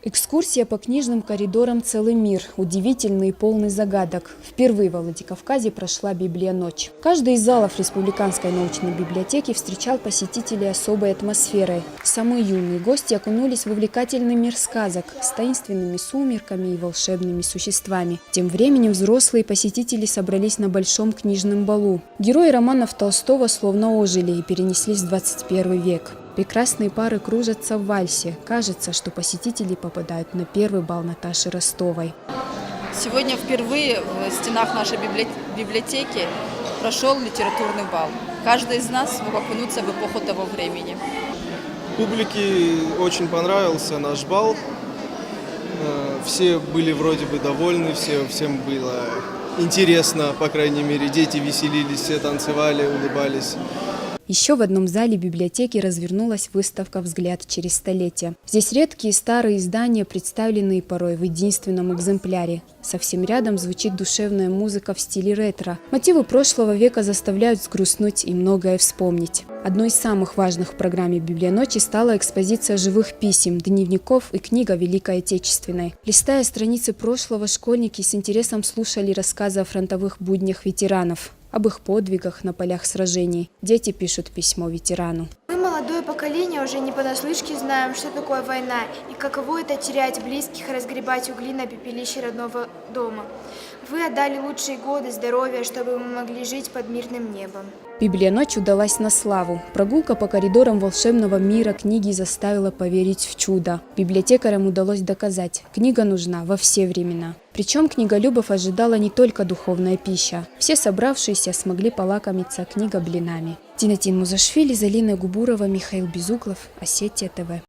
Экскурсия по книжным коридорам «Целый мир». Удивительный и полный загадок. Впервые во Владикавказе прошла «Библия-ночь». Каждый из залов Республиканской научной библиотеки встречал посетителей особой атмосферой. Самые юные гости окунулись в увлекательный мир сказок с таинственными сумерками и волшебными существами. Тем временем взрослые посетители собрались на большом книжном балу. Герои романов Толстого словно ожили и перенеслись в 21 век. Прекрасные пары кружатся в вальсе. Кажется, что посетители попадают на первый бал Наташи Ростовой. Сегодня впервые в стенах нашей библиотеки прошел литературный бал. Каждый из нас смог окунуться в эпоху того времени. Публике очень понравился наш бал. Все были вроде бы довольны, всем было интересно, по крайней мере, дети веселились, все танцевали, улыбались. Еще в одном зале библиотеки развернулась выставка «Взгляд через столетия». Здесь редкие старые издания, представленные порой в единственном экземпляре. Совсем рядом звучит душевная музыка в стиле ретро. Мотивы прошлого века заставляют взгрустнуть и многое вспомнить. Одной из самых важных в программе «Библия-ночи» стала экспозиция живых писем, дневников и книга Великой Отечественной. Листая страницы прошлого, школьники с интересом слушали рассказы о фронтовых буднях ветеранов, об их подвигах на полях сражений. Дети пишут письмо ветерану. Мы, молодое поколение, уже не понаслышке знаем, что такое война и каково это терять близких, разгребать угли на пепелище родного дома. Вы отдали лучшие годы здоровья, чтобы мы могли жить под мирным небом. «Библия-ночь» удалась на славу. Прогулка по коридорам волшебного мира книги заставила поверить в чудо. Библиотекарям удалось доказать – книга нужна во все времена. Причем книголюбов ожидала не только духовная пища. Все собравшиеся смогли полакомиться книга-блинами. Тинатин Музашвили, Залина Губурова, Михаил Безуглов, Осетия ТВ.